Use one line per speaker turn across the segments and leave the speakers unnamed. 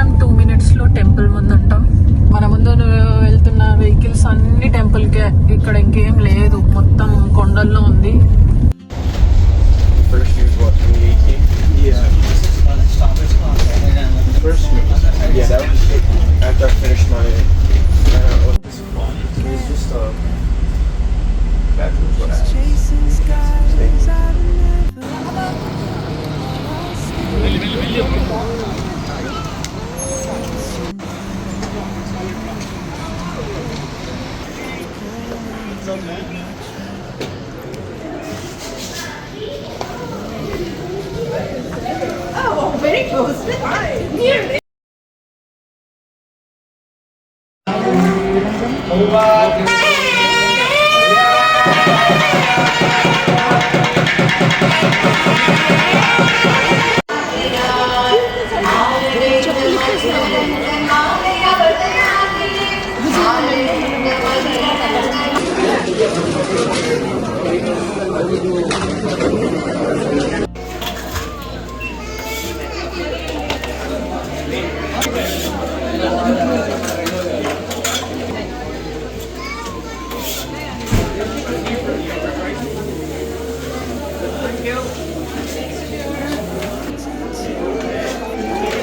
మేము 2 minutes లో temple ముందు ఉంటాం. మన ముందు వెళ్తున్న వెహికల్స్ అన్ని టెంపుల్ కే, ఇక్కడ ఇంకేం లేదు, మొత్తం కొండల్లో ఉంది.
Oh, very close. Nearly.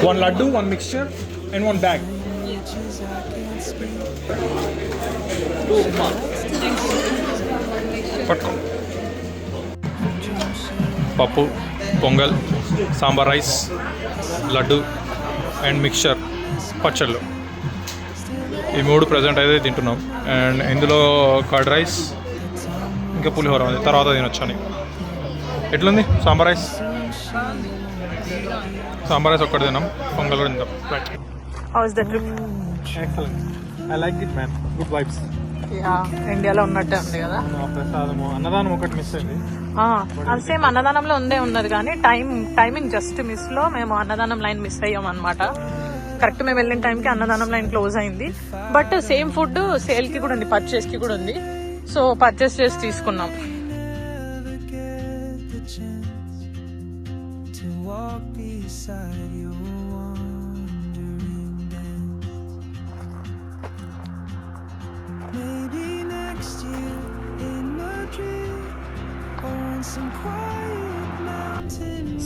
One laddu, one mixture, and one bag. పట్టుకో. పప్పు, pongal, sambar rice, laddu and mixture, పచ్చళ్ళు, ఈ 3 ప్రజెంట్ అయితే తింటున్నాం. అండ్ ఇందులో కర్డ్ రైస్ ఇంకా పులిహోర ఉంది, తర్వాత తినొచ్చు అని. ఎట్లుంది సాంబార్ రైస్? సాంబార్ రైస్ ఒక్కటి తిన్నాం, పొంగల్ కూడా తింటాం. Right.
How was the trip?
Excellent. I liked it, man. Good vibes.
ఇండియాలో ఉన్నట్టే ఉంది కదా.
ప్రసాదము, అన్నదానం ఒకటి మిస్ అయింది.
అది సేమ్ అన్నదానంలో ఉన్నది కానీ టైమింగ్ జస్ట్ మిస్ లో మేము అన్నదానం లైన్ మిస్ అయ్యాం అనమాట. కరెక్ట్ మేము వెళ్ళిన టైంకి అన్నదానం లైన్ క్లోజ్ అయింది. బట్ సేమ్ ఫుడ్ సేల్ కి కూడా ఉంది, పర్చేస్ కి కూడా ఉంది. సో పర్చేస్ చేసి తీసుకున్నాం.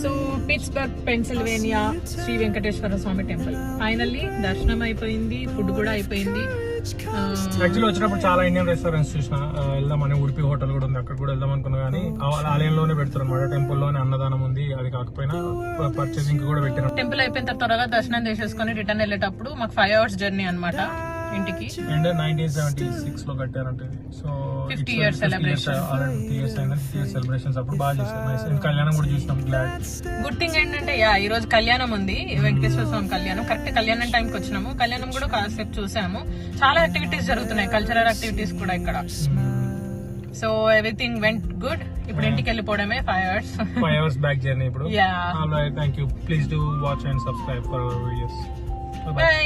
So Pittsburgh, Pennsylvania Shri Venkateswara Swami temple finally దర్శనం అయిపోయింది, ఫుడ్ కూడా అయిపోయింది.
యాక్చువల్లీ వచ్చినప్పుడు చాలా ఇండియన్ రెస్టారెంట్స్ చూసిన, వెళ్దామని ఉడిపి హోటల్ కూడా ఉంది, అక్కడ కూడా వెళ్దాం అనుకున్నా కానీ ఆలయంలోనే పెడతారు అన్నమాట. టెంపుల్ లోనే అన్నదానం ఉంది, అది కాకపోయినా పర్చేసింగ్ కూడా పెట్టారు.
టెంపుల్ అయిపోయిన తర్వాత త్వరగా దర్శనం చేసేసుకుని రిటర్న్ వెళ్ళేటప్పుడు మాకు 5 hours జర్నీ అనమాట ఇంటికి.
అండ్ 1976 లో కట్టారంటే, so
50 years celebration.
50 years celebrations అప్పుడు బాగా చేశారు. కళ్యాణం కూడా చూసినాం.
గుడ్ థింగ్ ఏంటంటే ఈ రోజు కళ్యాణం ఉంది, వెంకటేశ్వర స్వామి కళ్యాణం. కరెక్ట్ కళ్యాణం టైంకి వచ్చినాము. కళ్యాణం కూడా కాసేపు చూసాము. చాలా యాక్టివిటీస్ జరుగుతున్నాయి, కల్చరల్ యాక్టివిటీస్ కూడా ఇక్కడ. So everything went good. ఇప్పుడు ఇంటికి వెళ్ళిపోవడమే. 5 hours
బ్యాక్ జర్నీ ఇప్పుడు. Thank you. Please do watch and subscribe for our videos.
By.